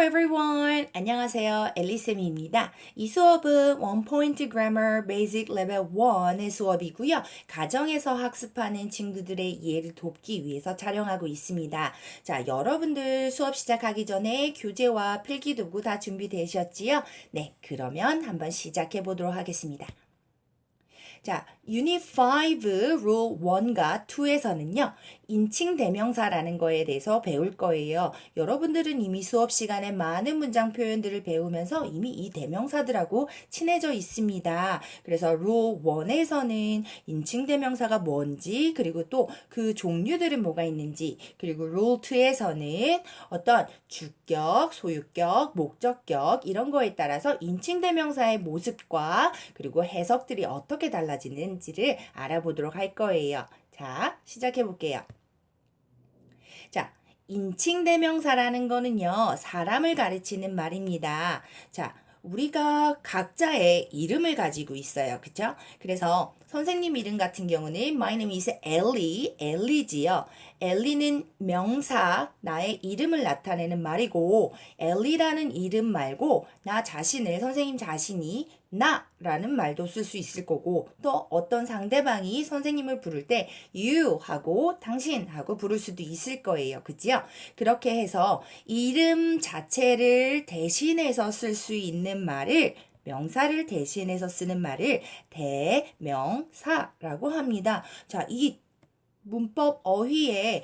everyone. 안녕하세요. 엘리쌤입니다. 이 수업은 One Point Grammar Basic Level 1의 수업이고요. 가정에서 학습하는 친구들의 이해를 돕기 위해서 촬영하고 있습니다. 자, 여러분들 수업 시작하기 전에 교재와 필기도구 다 준비되셨지요? 네, 그러면 한번 시작해 보도록 하겠습니다. 자, Unit 5 Rule 1과 2에서는요. 인칭 대명사라는 거에 대해서 배울 거예요. 여러분들은 이미 수업 시간에 많은 문장 표현들을 배우면서 이미 이 대명사들하고 친해져 있습니다. 그래서 Rule 1에서는 인칭 대명사가 뭔지, 그리고 또 그 종류들은 뭐가 있는지, 그리고 Rule 2에서는 어떤 주격, 소유격, 목적격 이런 거에 따라서 인칭 대명사의 모습과 그리고 해석들이 어떻게 달라지는지를 알아보도록 할 거예요. 자, 시작해 볼게요. 자, 인칭 대명사라는 거는요, 사람을 가르치는 말입니다. 자, 우리가 각자의 이름을 가지고 있어요. 그쵸? 그래서 선생님 이름 같은 경우는 My name is Ellie, 엘리지요. 엘리는 명사, 나의 이름을 나타내는 말이고 엘리라는 이름 말고 나 자신을, 선생님 자신이 나라는 말도 쓸 수 있을 거고 또 어떤 상대방이 선생님을 부를 때 you 하고 당신 하고 부를 수도 있을 거예요. 그지요? 그렇게 해서 이름 자체를 대신해서 쓸 수 있는 말을 명사를 대신해서 쓰는 말을 대명사라고 합니다. 자, 이 문법 어휘의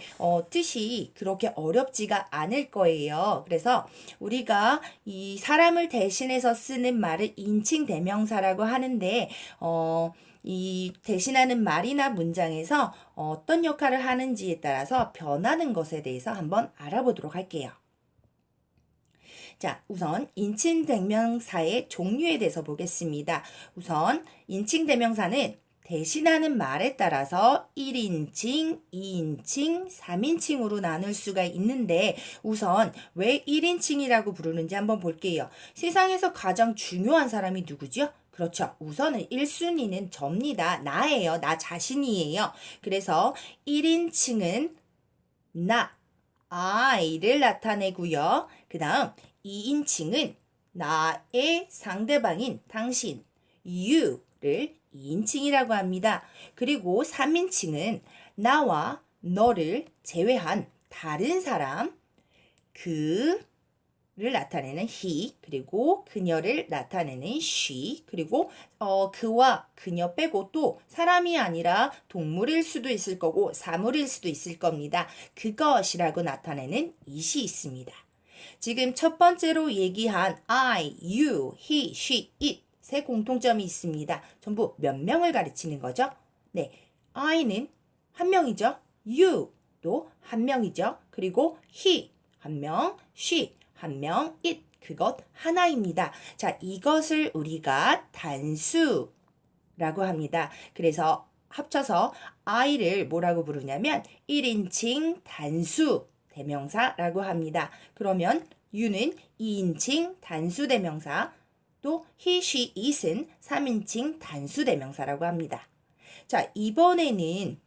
뜻이 그렇게 어렵지가 않을 거예요. 그래서 우리가 이 사람을 대신해서 쓰는 말을 인칭 대명사라고 하는데 이 대신하는 말이나 문장에서 어떤 역할을 하는지에 따라서 변하는 것에 대해서 한번 알아보도록 할게요. 자, 우선 인칭 대명사의 종류에 대해서 보겠습니다. 우선 인칭 대명사는 대신하는 말에 따라서 1인칭, 2인칭, 3인칭으로 나눌 수가 있는데 우선 왜 1인칭이라고 부르는지 한번 볼게요. 세상에서 가장 중요한 사람이 누구죠? 그렇죠. 우선은 1순위는 접니다. 나예요. 나 자신이에요. 그래서 1인칭은 나, I를 나타내고요. 그 다음 2인칭은 나의 상대방인 당신, you를 2인칭이라고 합니다. 그리고 3인칭은 나와 너를 제외한 다른 사람, 그를 나타내는 he, 그리고 그녀를 나타내는 she, 그리고 그와 그녀 빼고 또 사람이 아니라 동물일 수도 있을 거고 사물일 수도 있을 겁니다. 그것이라고 나타내는 it이 있습니다. 지금 첫 번째로 얘기한 I, you, he, she, it 세 공통점이 있습니다. 전부 몇 명을 가르치는 거죠? 네, I는 한 명이죠. You도 한 명이죠. 그리고 he 한 명, she 한 명, it 그것 하나입니다. 자, 이것을 우리가 단수라고 합니다. 그래서 합쳐서 I를 뭐라고 부르냐면 1인칭 단수 대명사라고 합니다. 그러면 you는 2인칭 단수 대명사, 또 he, she, it은 3인칭 단수 대명사라고 합니다. 자, 이번에는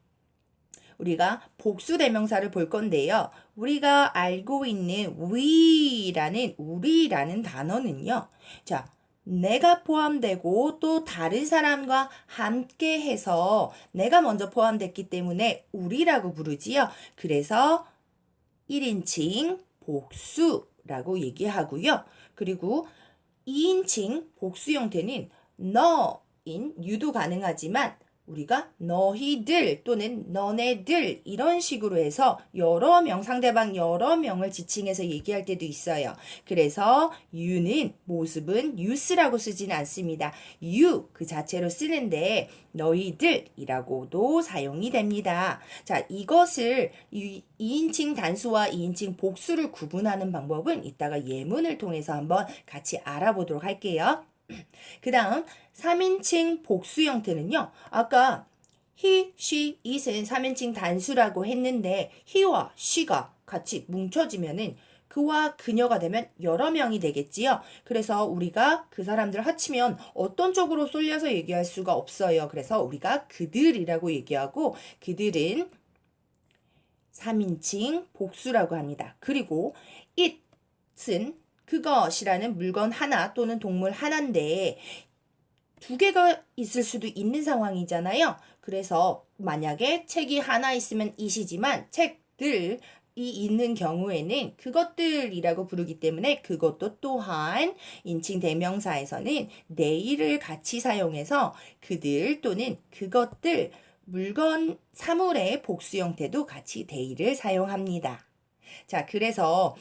우리가 복수 대명사를 볼 건데요. 우리가 알고 있는 we라는 우리라는 단어는요. 자, 내가 포함되고 또 다른 사람과 함께 해서 내가 먼저 포함됐기 때문에 우리라고 부르지요. 그래서 1인칭 복수라고 얘기하고요. 그리고 2인칭 복수 형태는 너인 you도 가능하지만 우리가 너희들 또는 너네들 이런 식으로 해서 여러 명, 상대방 여러 명을 지칭해서 얘기할 때도 있어요. 그래서 you는 모습은 you스라고 쓰지는 않습니다. you 그 자체로 쓰는데 너희들이라고도 사용이 됩니다. 자, 이것을 2인칭 단수와 2인칭 복수를 구분하는 방법은 이따가 예문을 통해서 한번 같이 알아보도록 할게요. 그 다음 3인칭 복수 형태는요. 아까 he, she, it은 3인칭 단수라고 했는데 he와 she가 같이 뭉쳐지면은 그와 그녀가 되면 여러 명이 되겠지요. 그래서 우리가 그 사람들을 합치면 어떤 쪽으로 쏠려서 얘기할 수가 없어요. 그래서 우리가 그들이라고 얘기하고 그들은 3인칭 복수라고 합니다. 그리고 it은 그것이라는 물건 하나 또는 동물 하나인데 두 개가 있을 수도 있는 상황이잖아요. 그래서 만약에 책이 하나 있으면 it이지만 책들이 있는 경우에는 그것들이라고 부르기 때문에 그것도 또한 인칭 대명사에서는 they를 같이 사용해서 그들 또는 그것들, 물건, 사물의 복수 형태도 같이 they를 사용합니다. 자, 그래서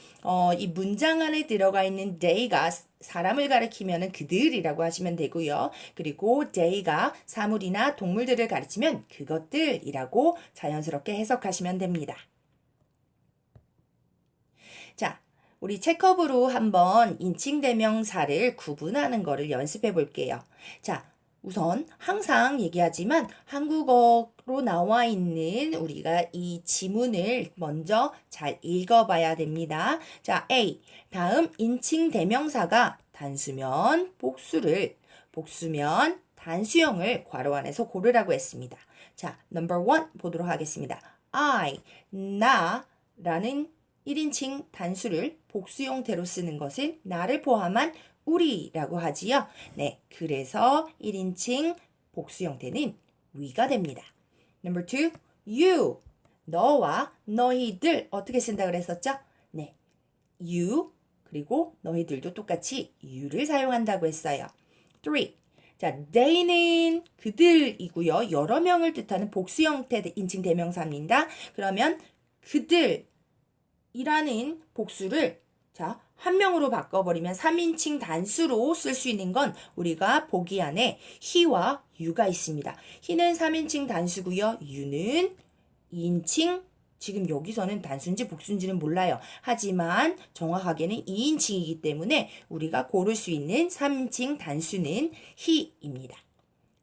이 문장 안에 들어가 있는 they가 사람을 가리키면은 그들이라고 하시면 되고요. 그리고 they가 사물이나 동물들을 가리키면 그것들이라고 자연스럽게 해석하시면 됩니다. 자, 우리 체크업으로 한번 인칭 대명사를 구분하는 거를 연습해 볼게요. 자, 우선 항상 얘기하지만 한국어로 나와 있는 우리가 이 지문을 먼저 잘 읽어봐야 됩니다. 자, A. 다음 인칭 대명사가 단수면 복수면 단수형을 괄호 안에서 고르라고 했습니다. 자, number 1 보도록 하겠습니다. 나라는 1인칭 단수를 복수 형태로 쓰는 것은 나를 포함한 우리라고 하지요. 네, 그래서 1인칭 복수 형태는 we가 됩니다. Number 2, you. 너와 너희들 어떻게 쓴다 그랬었죠? 네, you 그리고 너희들도 똑같이 you를 사용한다고 했어요. 3, 자, they는 그들이고요. 여러 명을 뜻하는 복수 형태 인칭 대명사입니다. 그러면 그들 이라는 복수를 자, 한 명으로 바꿔버리면 3인칭 단수로 쓸 수 있는 건 우리가 보기 안에 he와 you가 있습니다. he는 3인칭 단수고요. you는 2인칭, 지금 여기서는 단수인지 복수인지는 몰라요. 하지만 정확하게는 2인칭이기 때문에 우리가 고를 수 있는 3인칭 단수는 he입니다.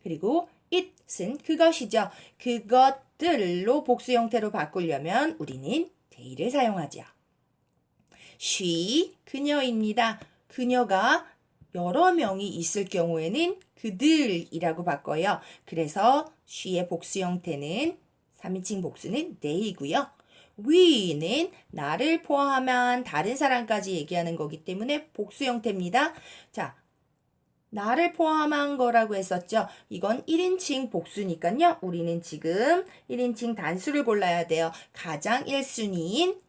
그리고 it은 그것이죠. 그것들로 복수 형태로 바꾸려면 우리는 they를 사용하죠. she, 그녀입니다. 그녀가 여러 명이 있을 경우에는 그들이라고 바꿔요. 그래서 she의 복수 형태는 3인칭 복수는 they이고요. we는 나를 포함한 다른 사람까지 얘기하는 거기 때문에 복수 형태입니다. 자, 나를 포함한 거라고 했었죠. 이건 1인칭 복수니까요. 우리는 지금 1인칭 단수를 골라야 돼요. 가장 1순위인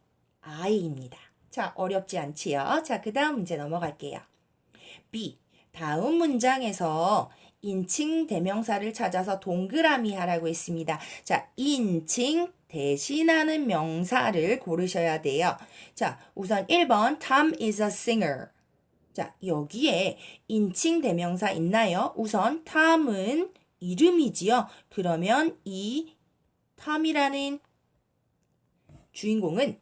I입니다. 자, 어렵지 않지요? 자, 그 다음 문제 넘어갈게요. B. 다음 문장에서 인칭 대명사를 찾아서 동그라미 하라고 했습니다. 자, 인칭 대신하는 명사를 고르셔야 돼요. 자, 우선 1번 Tom is a singer. 자, 여기에 인칭 대명사 있나요? 우선 Tom은 이름이지요. 그러면 이 Tom이라는 주인공은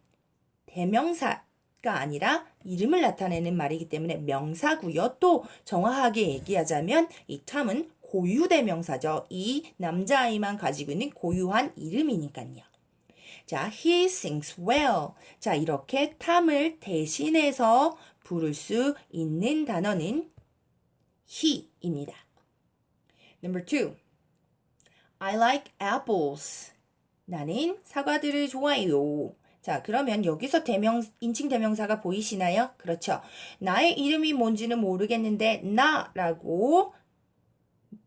대명사가 아니라 이름을 나타내는 말이기 때문에 명사고요. 또 정확하게 얘기하자면 이 Tom은 고유대명사죠. 이 남자아이만 가지고 있는 고유한 이름이니까요. 자, he sings well. 자, 이렇게 Tom을 대신해서 부를 수 있는 단어는 he입니다. Number 2. I like apples. 나는 사과들을 좋아해요. 자, 그러면 여기서 인칭 대명사가 보이시나요? 그렇죠. 나의 이름이 뭔지는 모르겠는데 나라고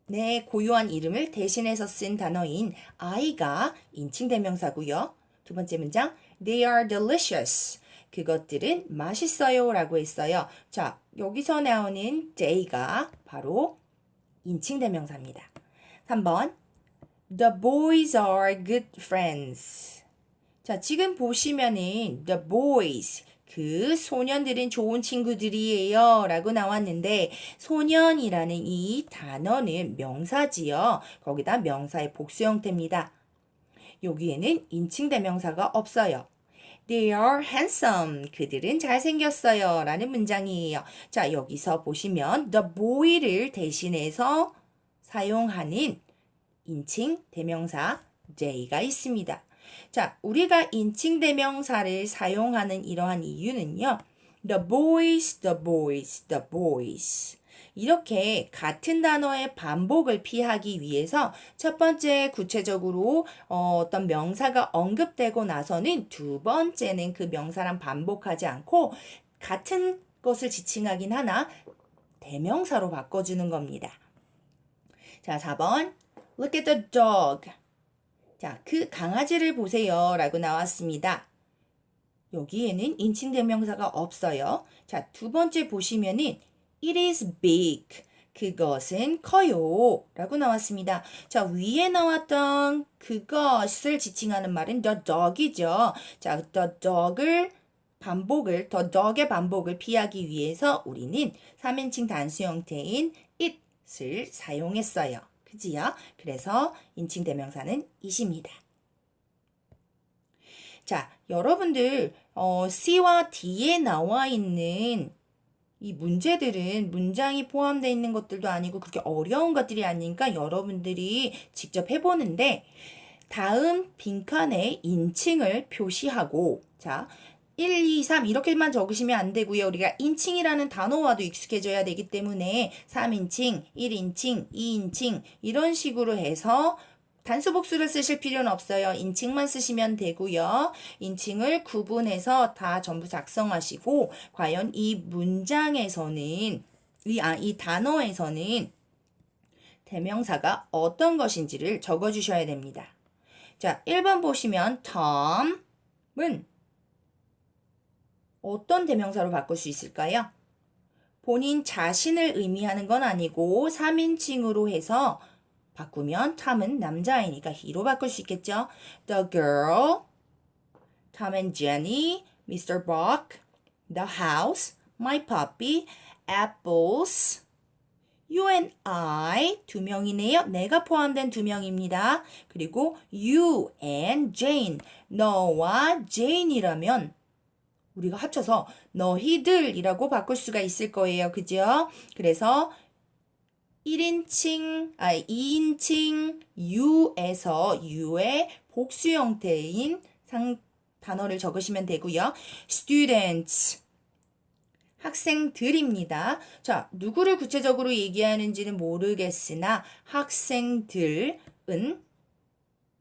내 고유한 이름을 대신해서 쓴 단어인 I가 인칭 대명사고요. 두 번째 문장, they are delicious. 그것들은 맛있어요 라고 했어요. 자, 여기서 나오는 they가 바로 인칭 대명사입니다. 3번, the boys are good friends. 자, 지금 보시면은 the boys, 그 소년들은 좋은 친구들이에요 라고 나왔는데 소년이라는 이 단어는 명사지요. 거기다 명사의 복수 형태입니다. 여기에는 인칭 대명사가 없어요. They are handsome. 그들은 잘생겼어요. 라는 문장이에요. 자, 여기서 보시면 the boy를 대신해서 사용하는 인칭 대명사 they가 있습니다. 자, 우리가 인칭 대명사를 사용하는 이러한 이유는요. The boys, the boys, the boys. 이렇게 같은 단어의 반복을 피하기 위해서 첫 번째 구체적으로 어떤 명사가 언급되고 나서는 두 번째는 그 명사랑 반복하지 않고 같은 것을 지칭하긴 하나 대명사로 바꿔주는 겁니다. 자, 4번. Look at the dog. 자, 그 강아지를 보세요 라고 나왔습니다. 여기에는 인칭 대명사가 없어요. 자, 두 번째 보시면은 It is big. 그것은 커요 라고 나왔습니다. 자, 위에 나왔던 그것을 지칭하는 말은 the dog이죠. 자, the dog을 the dog의 반복을 피하기 위해서 우리는 3인칭 단수 형태인 it을 사용했어요. 그지요? 그래서 인칭 대명사는 it입니다. 자, 여러분들 C와 D에 나와 있는 이 문제들은 문장이 포함되어 있는 것들도 아니고 그렇게 어려운 것들이 아니니까 여러분들이 직접 해보는데 다음 빈칸에 인칭을 표시하고 자 1, 2, 3 이렇게만 적으시면 안 되고요. 우리가 인칭이라는 단어와도 익숙해져야 되기 때문에 3인칭, 1인칭, 2인칭 이런 식으로 해서 단수 복수를 쓰실 필요는 없어요. 인칭만 쓰시면 되고요. 인칭을 구분해서 다 전부 작성하시고 과연 이 문장에서는 이 단어에서는 대명사가 어떤 것인지를 적어주셔야 됩니다. 자, 1번 보시면 Tom은 어떤 대명사로 바꿀 수 있을까요? 본인 자신을 의미하는 건 아니고 3인칭으로 해서 바꾸면 Tom은 남자아이니까 he로 바꿀 수 있겠죠. The girl, Tom and Jenny, Mr. Buck, the house, my puppy, apples, you and I, 두 명이네요. 내가 포함된 두 명입니다. 그리고 you and Jane, 너와 Jane이라면 우리가 합쳐서 너희들이라고 바꿀 수가 있을 거예요. 그죠? 그래서 2인칭 you에서 you의 복수 형태인 단어를 적으시면 되고요. students 학생들입니다. 자, 누구를 구체적으로 얘기하는지는 모르겠으나 학생들은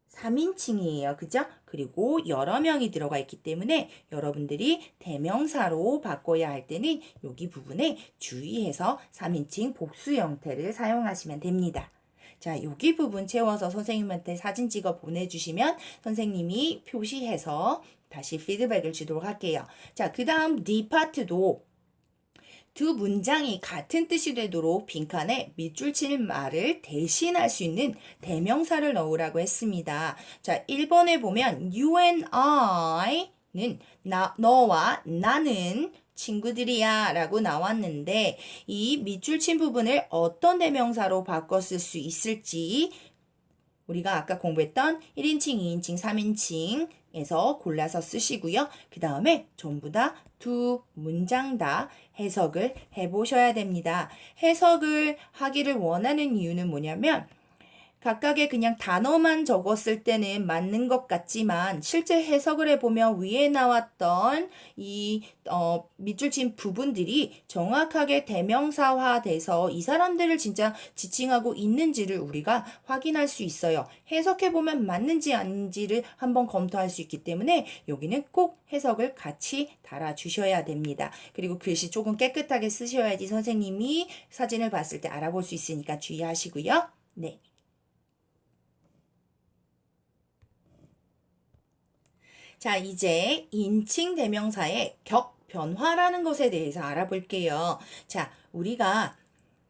3인칭이에요. 그죠? 그리고 여러 명이 들어가 있기 때문에 여러분들이 대명사로 바꿔야 할 때는 여기 부분에 주의해서 3인칭 복수 형태를 사용하시면 됩니다. 자, 여기 부분 채워서 선생님한테 사진 찍어 보내주시면 선생님이 표시해서 다시 피드백을 주도록 할게요. 자, 그 다음 D 파트도 두 문장이 같은 뜻이 되도록 빈칸에 밑줄 치는 말을 대신할 수 있는 대명사를 넣으라고 했습니다. 자, 1번에 보면 you and I는 너와 나는 친구들이야 라고 나왔는데 이 밑줄 친 부분을 어떤 대명사로 바꿔 쓸 수 있을지 우리가 아까 공부했던 1인칭, 2인칭, 3인칭에서 골라서 쓰시고요. 그 다음에 전부 다 두 문장 다 해석을 해보셔야 됩니다. 해석을 하기를 원하는 이유는 뭐냐면 각각의 그냥 단어만 적었을 때는 맞는 것 같지만 실제 해석을 해보면 위에 나왔던 이 밑줄 친 부분들이 정확하게 대명사화돼서 이 사람들을 진짜 지칭하고 있는지를 우리가 확인할 수 있어요. 해석해보면 맞는지 아닌지를 한번 검토할 수 있기 때문에 여기는 꼭 해석을 같이 달아주셔야 됩니다. 그리고 글씨 조금 깨끗하게 쓰셔야지 선생님이 사진을 봤을 때 알아볼 수 있으니까 주의하시고요. 네. 자, 이제 인칭 대명사의 격 변화라는 것에 대해서 알아볼게요. 자, 우리가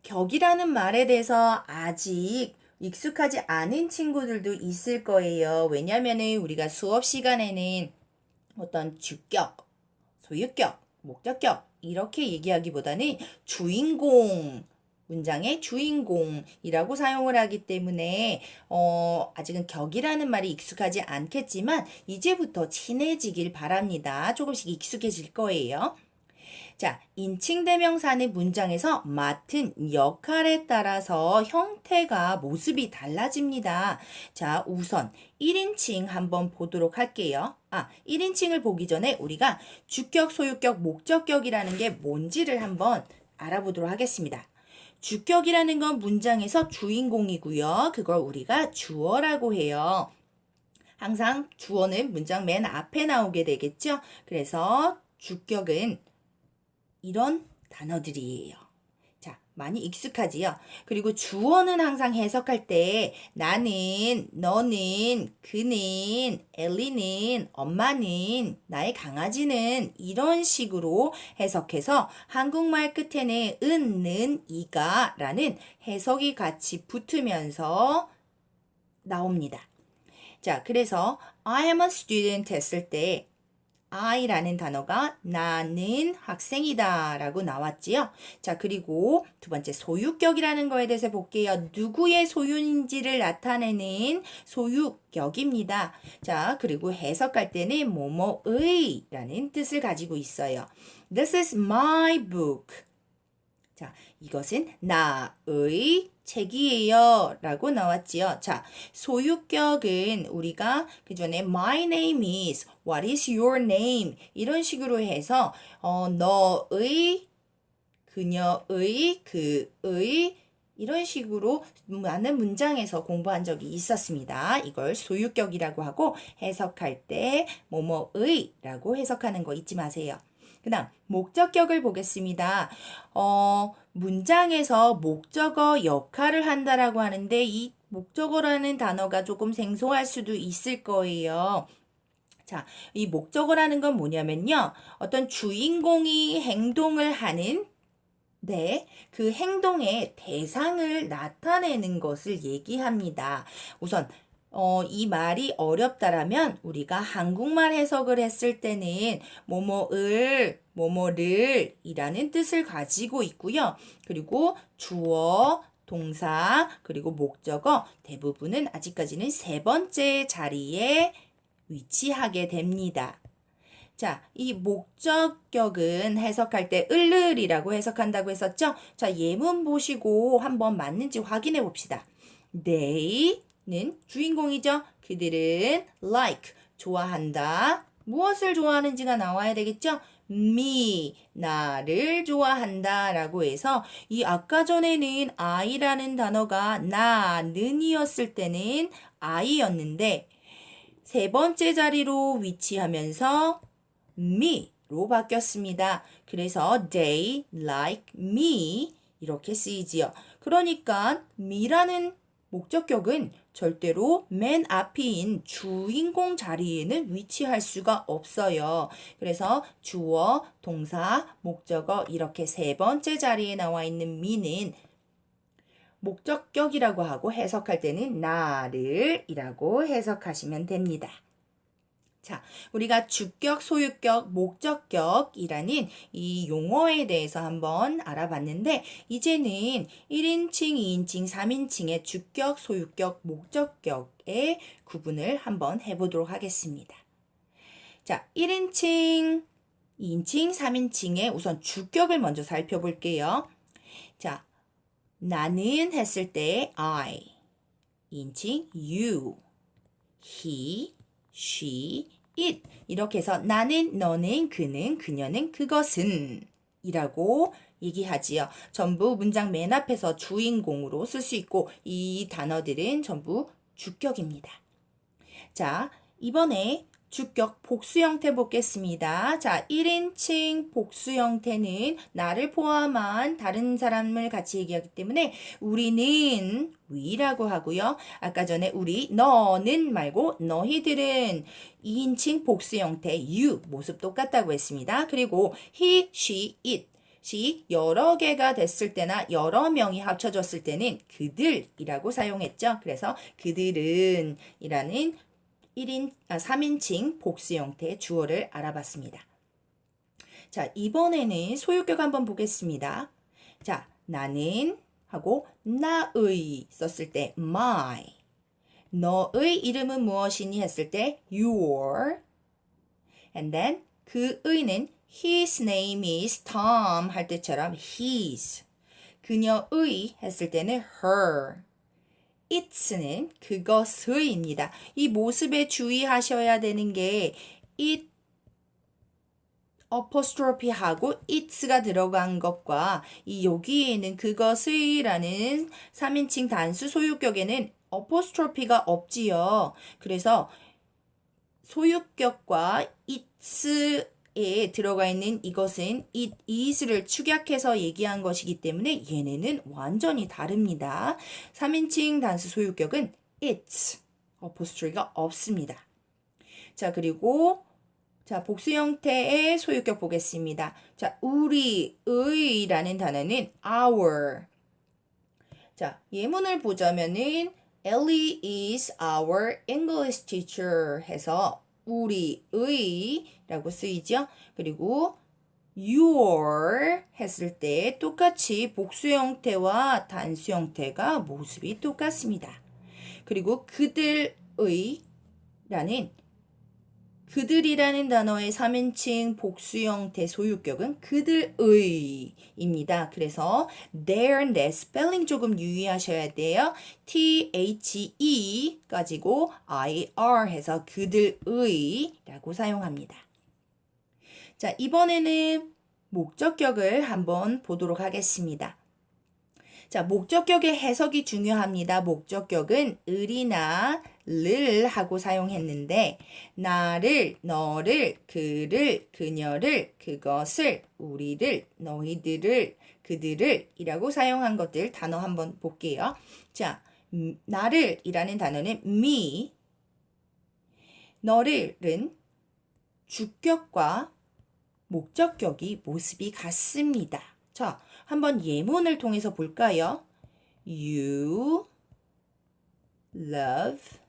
격이라는 말에 대해서 아직 익숙하지 않은 친구들도 있을 거예요. 왜냐면은 우리가 수업 시간에는 어떤 주격, 소유격, 목적격 이렇게 얘기하기보다는 주인공 문장의 주인공이라고 사용을 하기 때문에 아직은 격이라는 말이 익숙하지 않겠지만 이제부터 친해지길 바랍니다. 조금씩 익숙해질 거예요. 자, 인칭대명사는 문장에서 맡은 역할에 따라서 형태가 모습이 달라집니다. 자, 우선 1인칭 한번 보도록 할게요. 1인칭을 보기 전에 우리가 주격, 소유격, 목적격이라는 게 뭔지를 한번 알아보도록 하겠습니다. 주격이라는 건 문장에서 주인공이고요. 그걸 우리가 주어라고 해요. 항상 주어는 문장 맨 앞에 나오게 되겠죠. 그래서 주격은 이런 단어들이에요. 자, 많이 익숙하지요? 그리고 주어는 항상 해석할 때 나는, 너는, 그는, 엘리는, 엄마는, 나의 강아지는 이런 식으로 해석해서 한국말 끝에는 은, 는, 이가 라는 해석이 같이 붙으면서 나옵니다. 자, 그래서 I am a student 했을 때 I라는 단어가 나는 학생이다 라고 나왔지요. 자, 그리고 두 번째 소유격이라는 거에 대해서 볼게요. 누구의 소유인지를 나타내는 소유격입니다. 자, 그리고 해석할 때는 뭐뭐의 라는 뜻을 가지고 있어요. This is my book. 자, 이것은 나의 책이에요 라고 나왔지요. 자, 소유격은 우리가 그 전에 my name is, what is your name 이런 식으로 해서 너의, 그녀의, 그의 이런 식으로 많은 문장에서 공부한 적이 있었습니다. 이걸 소유격이라고 하고 해석할 때 뭐뭐의 라고 해석하는 거 잊지 마세요. 그 다음 목적격을 보겠습니다. 문장에서 목적어 역할을 한다라고 하는데 이 목적어라는 단어가 조금 생소할 수도 있을 거예요. 자, 이 목적어라는 건 뭐냐면요. 어떤 주인공이 행동을 하는 그 행동의 대상을 나타내는 것을 얘기합니다. 우선 이 말이 어렵다라면 우리가 한국말 해석을 했을 때는 뭐뭐을, 뭐뭐를 이라는 뜻을 가지고 있고요. 그리고 주어, 동사, 그리고 목적어 대부분은 아직까지는 세 번째 자리에 위치하게 됩니다. 자, 이 목적격은 해석할 때 을을이라고 해석한다고 했었죠? 자, 예문 보시고 한번 맞는지 확인해 봅시다. They는 주인공이죠. 그들은 like, 좋아한다. 무엇을 좋아하는지가 나와야 되겠죠? me, 나를 좋아한다 라고 해서 이 아까 전에는 I라는 단어가 나는이었을 때는 I였는데 세 번째 자리로 위치하면서 me로 바뀌었습니다. 그래서 they like me 이렇게 쓰이지요. 그러니까 me라는 목적격은 절대로 맨 앞인 주인공 자리에는 위치할 수가 없어요. 그래서 주어, 동사, 목적어 이렇게 세 번째 자리에 나와 있는 me는 목적격이라고 하고 해석할 때는 나를 이라고 해석하시면 됩니다. 자, 우리가 주격, 소유격, 목적격이라는 이 용어에 대해서 한번 알아봤는데 이제는 1인칭, 2인칭, 3인칭의 주격, 소유격, 목적격의 구분을 한번 해보도록 하겠습니다. 자, 1인칭, 2인칭, 3인칭의 우선 주격을 먼저 살펴볼게요. 자, 나는 했을 때 I, 2인칭 you, he, she, it 이렇게 해서 나는, 너는, 그는, 그녀는, 그것은 이라고 얘기하지요. 전부 문장 맨 앞에서 주인공으로 쓸 수 있고 이 단어들은 전부 주격입니다. 자, 이번에 주격 복수 형태 보겠습니다. 자, 1인칭 복수 형태는 나를 포함한 다른 사람을 같이 얘기하기 때문에 우리는 we라고 하고요. 아까 전에 우리, 너는 말고 너희들은 2인칭 복수 형태 you 모습 똑같다고 했습니다. 그리고 he, she, it 시 여러 개가 됐을 때나 여러 명이 합쳐졌을 때는 그들이라고 사용했죠. 그래서 그들은 이라는 3인칭 복수 형태의 주어를 알아봤습니다. 자, 이번에는 소유격 한번 보겠습니다. 자, 나는 하고 나의 썼을 때 my, 너의 이름은 무엇이니 했을 때 your, and then 그의는 his name is Tom 할 때처럼 his, 그녀의 했을 때는 her, it's는 그것의입니다. 이 모습에 주의하셔야 되는 게 it apostrophe하고 it's가 들어간 것과 이 여기에는 그것의라는 3인칭 단수 소유격에는 apostrophe가 없지요. 그래서 소유격과 it's 에 들어가 있는 이것은 it is를 축약해서 얘기한 것이기 때문에 얘네는 완전히 다릅니다. 3인칭 단수 소유격은 it's, 어포스트리가 없습니다. 자, 그리고 자, 복수 형태의 소유격 보겠습니다. 자, 우리의라는 단어는 our. 자, 예문을 보자면은 Ellie is our English teacher 해서 우리의라고 쓰이죠. 그리고 your 했을 때 똑같이 복수 형태와 단수 형태가 모습이 똑같습니다. 그리고 그들이라는 단어의 3인칭 복수 형태 소유격은 그들의입니다. 그래서 their인데 스펠링 조금 유의하셔야 돼요. the 가지고 ir 해서 그들의라고 사용합니다. 자, 이번에는 목적격을 한번 보도록 하겠습니다. 자, 목적격의 해석이 중요합니다. 목적격은 을이나 를 하고 사용했는데 나를, 너를, 그를, 그녀를, 그것을, 우리를, 너희들을, 그들을 이라고 사용한 것들 단어 한번 볼게요. 자, 나를 이라는 단어는 me, 너를은 주격과 목적격이 모습이 같습니다. 자, 한번 예문을 통해서 볼까요? You love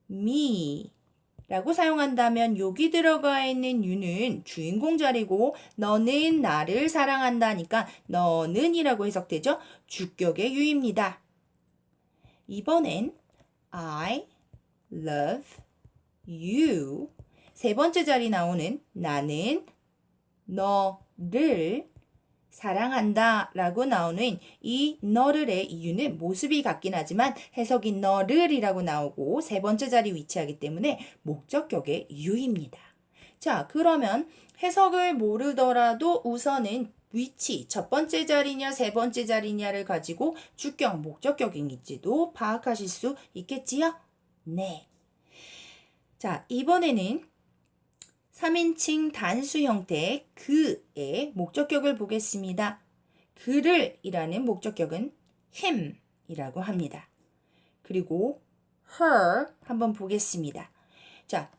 me 라고 사용한다면 여기 들어가 있는 you는 주인공 자리고 너는 나를 사랑한다니까 너는 이라고 해석되죠? 주격의 you입니다. 이번엔 I love you 세 번째 자리 나오는 나는 너를 사랑한다 라고 나오는 이 너를의 이유는 모습이 같긴 하지만 해석이 너를이라고 나오고 세 번째 자리 위치하기 때문에 목적격의 유입니다. 자, 그러면 해석을 모르더라도 우선은 위치, 첫 번째 자리냐 세 번째 자리냐를 가지고 주격, 목적격인지도 파악하실 수 있겠지요? 네. 자, 이번에는 3인칭 단수 형태의 그의 목적격을 보겠습니다. 그를 이라는 목적격은 him 이라고 합니다. 그리고 her 한번 보겠습니다. 자,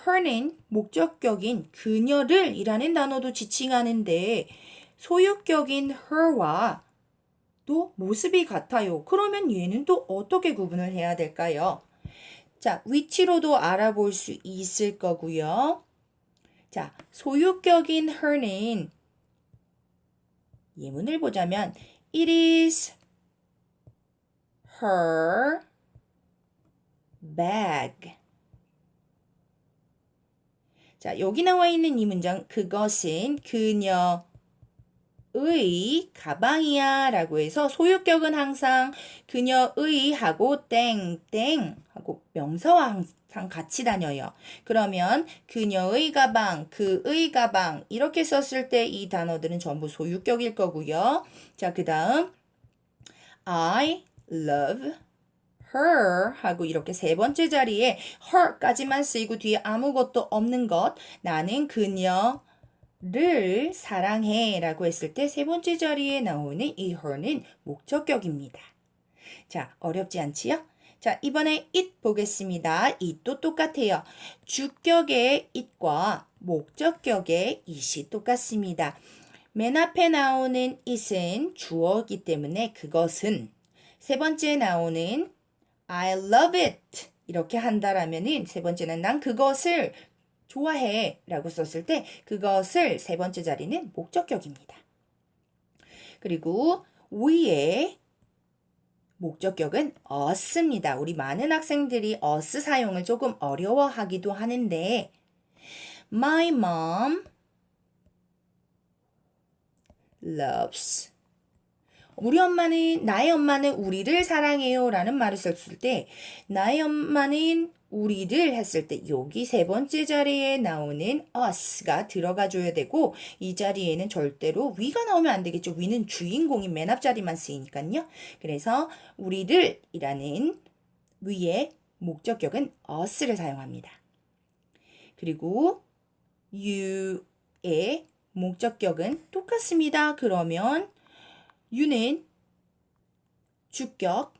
her는 목적격인 그녀를 이라는 단어도 지칭하는데 소유격인 her와 또 모습이 같아요. 그러면 얘는 또 어떻게 구분을 해야 될까요? 자, 위치로도 알아볼 수 있을 거고요. 자, 소유격인 her는 예문을 보자면 It is her bag. 자, 여기 나와 있는 이 문장 그것은 그녀의 가방이야 라고 해서 소유격은 항상 그녀의 하고 땡땡 하고 명사와 항상 같이 다녀요. 그러면 그녀의 가방, 그의 가방 이렇게 썼을 때 이 단어들은 전부 소유격일 거고요. 자, 그 다음 I love her 하고 이렇게 세 번째 자리에 her까지만 쓰이고 뒤에 아무것도 없는 것 나는 그녀 를 사랑해 라고 했을 때 세 번째 자리에 나오는 이 her는 목적격입니다. 자, 어렵지 않지요? 자, 이번에 it 보겠습니다. it도 똑같아요. 주격의 it과 목적격의 it이 똑같습니다. 맨 앞에 나오는 it은 주어이기 때문에 그것은 세 번째 나오는 I love it 이렇게 한다라면은 세 번째는 난 그것을 좋아해 라고 썼을 때 그것을 세 번째 자리는 목적격입니다. 그리고 위에 목적격은 us입니다. 우리 많은 학생들이 us 사용을 조금 어려워하기도 하는데 My mom loves 나의 엄마는 우리를 사랑해요 라는 말을 썼을 때 나의 엄마는 우리를 했을 때 여기 세 번째 자리에 나오는 us가 들어가 줘야 되고 이 자리에는 절대로 we가 나오면 안 되겠죠. we는 주인공인 맨 앞자리만 쓰이니까요. 그래서 우리를 이라는 we의 목적격은 us를 사용합니다. 그리고 you의 목적격은 똑같습니다. 그러면 you는 주격,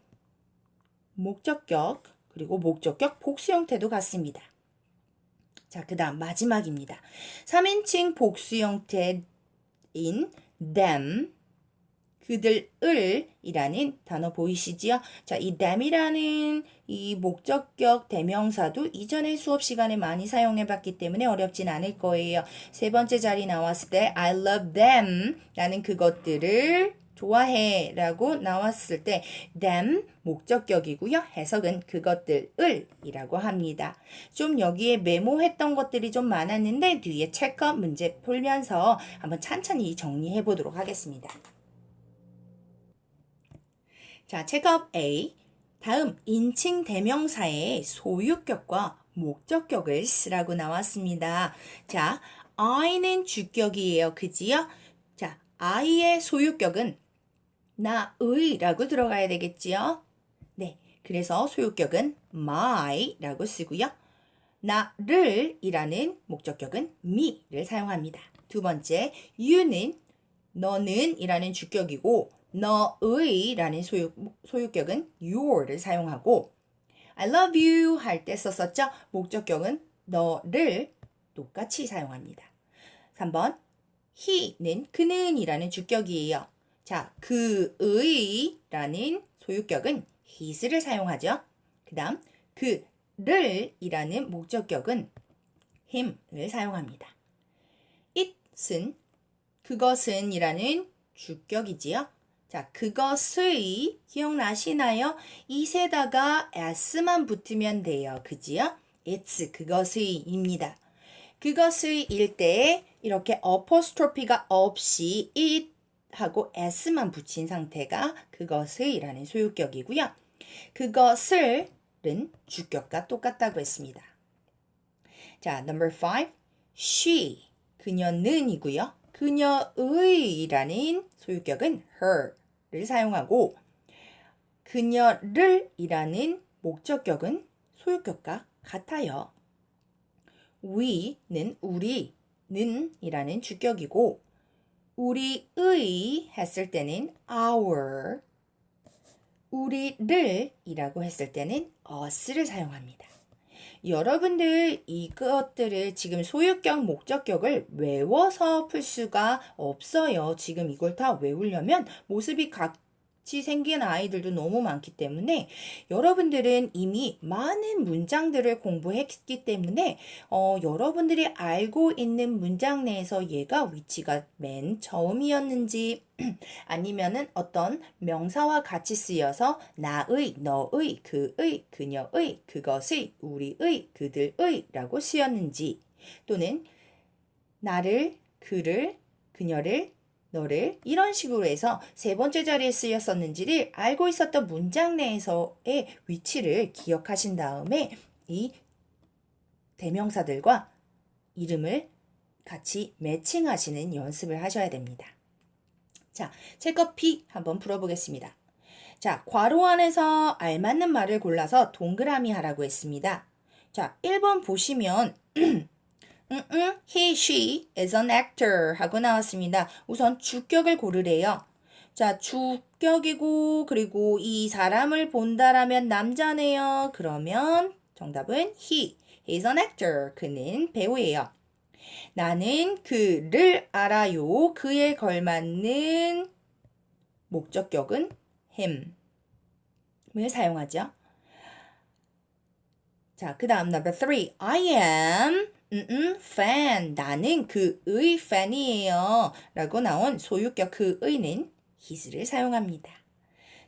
목적격, 그리고 목적격 복수 형태도 같습니다. 자, 그 다음 마지막입니다. 3인칭 복수 형태인 them, 그들을 이라는 단어 보이시지요? 자, 이 them이라는 이 목적격 대명사도 이전에 수업 시간에 많이 사용해 봤기 때문에 어렵진 않을 거예요. 세 번째 자리 나왔을 때 I love them 라는 그것들을 좋아해 라고 나왔을 때 them 목적격이고요. 해석은 그것들을 이라고 합니다. 좀 여기에 메모했던 것들이 좀 많았는데 뒤에 체크업 문제 풀면서 한번 찬찬히 정리해 보도록 하겠습니다. 자, 체크업 A. 다음 인칭 대명사의 소유격과 목적격을 쓰라고 나왔습니다. 자, I는 주격이에요. 그지요? 자, I의 소유격은 나의라고 들어가야 되겠지요? 네, 그래서 소유격은 my라고 쓰고요. 나를 이라는 목적격은 me를 사용합니다. 두 번째, you는 너는 이라는 주격이고 너의 라는 소유격은 your를 사용하고 I love you 할 때 썼었죠? 목적격은 너를 똑같이 사용합니다. 3번, he는 그는 이라는 주격이에요. 자, 그의 라는 소유격은 his를 사용하죠. 그 다음, 그를 이라는 목적격은 him을 사용합니다. it은 그것은 이라는 주격이지요. 자, 그것의 기억나시나요? it에다가 s만 붙으면 돼요. 그지요? it's 그것의입니다. 그것의 일 때 이렇게 어포스트로피가 없이 it 하고 s만 붙인 상태가 그것의라는 소유격이고요. 그것을은 주격과 똑같다고 했습니다. 자, number 5. she 그녀는이고요. 그녀의라는 소유격은 her를 사용하고 그녀를 이라는 목적격은 소유격과 같아요. we는 우리는 이라는 주격이고 우리의 했을 때는 our, 우리를 이라고 했을 때는 us를 사용합니다. 여러분들 이것들을 지금 소유격, 목적격을 외워서 풀 수가 없어요. 지금 이걸 다 외우려면 모습이 같이 생긴 아이들도 너무 많기 때문에 여러분들은 이미 많은 문장들을 공부했기 때문에 여러분들이 알고 있는 문장 내에서 얘가 위치가 맨 처음이었는지 아니면은 어떤 명사와 같이 쓰여서 나의, 너의, 그의, 그녀의, 그것의, 우리의, 그들의 라고 쓰였는지 또는 나를, 그를, 그녀를, 너를 이런 식으로 해서 세 번째 자리에 쓰였었는지를 알고 있었던 문장 내에서의 위치를 기억하신 다음에 이 대명사들과 이름을 같이 매칭하시는 연습을 하셔야 됩니다. 자, 체크 B 한번 풀어보겠습니다. 자, 괄호 안에서 알맞는 말을 골라서 동그라미 하라고 했습니다. 자, 1번 보시면 he, she is an actor 하고 나왔습니다. 우선 주격을 고르래요. 자, 주격이고 그리고 이 사람을 본다라면 남자네요. 그러면 정답은 he is an actor. 그는 배우예요. 나는 그를 알아요. 그에 걸맞는 목적격은 him을 사용하죠. 자, 그 다음 number 3. I am fan. 나는 그의 팬이에요. 라고 나온 소유격 그의는 his를 사용합니다.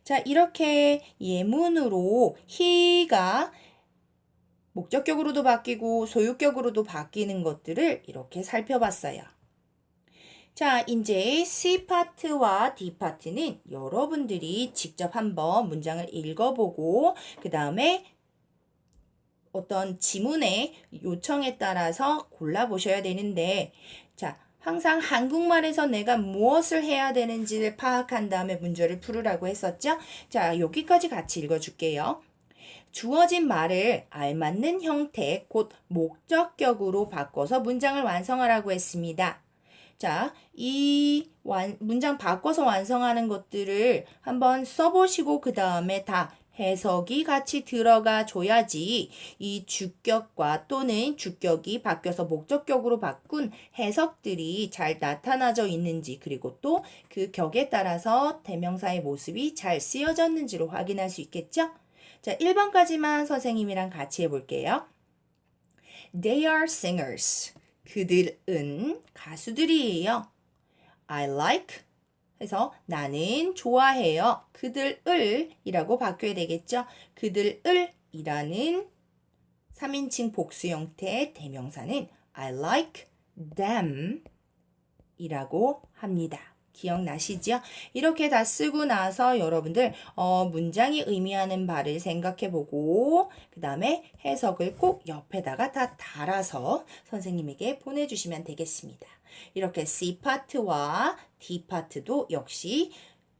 자, 이렇게 예문으로 he가 목적격으로도 바뀌고 소유격으로도 바뀌는 것들을 이렇게 살펴봤어요. 자, 이제 C 파트와 D 파트는 여러분들이 직접 한번 문장을 읽어보고 그 다음에 어떤 지문의 요청에 따라서 골라보셔야 되는데 자, 항상 한국말에서 내가 무엇을 해야 되는지를 파악한 다음에 문제를 풀으라고 했었죠? 자, 여기까지 같이 읽어줄게요. 주어진 말을 알맞는 형태, 곧 목적격으로 바꿔서 문장을 완성하라고 했습니다. 자, 이 문장 바꿔서 완성하는 것들을 한번 써보시고 그 다음에 다 해석이 같이 들어가 줘야지 이 주격과 또는 주격이 바뀌어서 목적격으로 바꾼 해석들이 잘 나타나져 있는지 그리고 또 그 격에 따라서 대명사의 모습이 잘 쓰여졌는지로 확인할 수 있겠죠? 자, 1번까지만 선생님이랑 같이 해볼게요. They are singers. 그들은 가수들이에요. I like 해서 나는 좋아해요. 그들을 이라고 바뀌어야 되겠죠. 그들을 이라는 3인칭 복수 형태의 대명사는 I like them 이라고 합니다. 기억나시죠? 이렇게 다 쓰고 나서 여러분들 문장이 의미하는 바를 생각해보고 그 다음에 해석을 꼭 옆에다가 다 달아서 선생님에게 보내주시면 되겠습니다. 이렇게 C파트와 D파트도 역시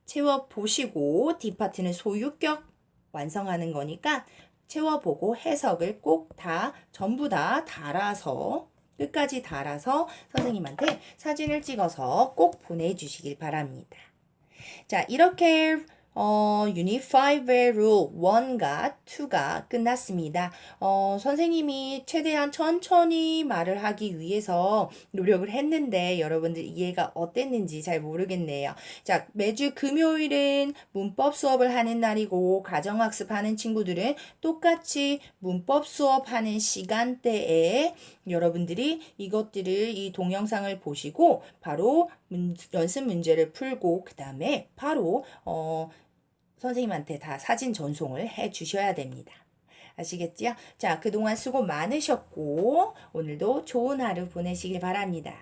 채워보시고 D파트는 소유격 완성하는 거니까 채워보고 해석을 꼭 다 전부 다 달아서 끝까지 달아서 선생님한테 사진을 찍어서 꼭 보내주시길 바랍니다. 자, 이렇게 유닛 5의 룰 1과 2가 끝났습니다. 선생님이 최대한 천천히 말을 하기 위해서 노력을 했는데 여러분들 이해가 어땠는지 잘 모르겠네요. 자, 매주 금요일은 문법 수업을 하는 날이고 가정학습하는 친구들은 똑같이 문법 수업하는 시간대에 여러분들이 이것들을 이 동영상을 보시고 바로 연습 문제를 풀고 그 다음에 바로 선생님한테 다 사진 전송을 해 주셔야 됩니다. 아시겠지요? 자, 그동안 수고 많으셨고 오늘도 좋은 하루 보내시길 바랍니다.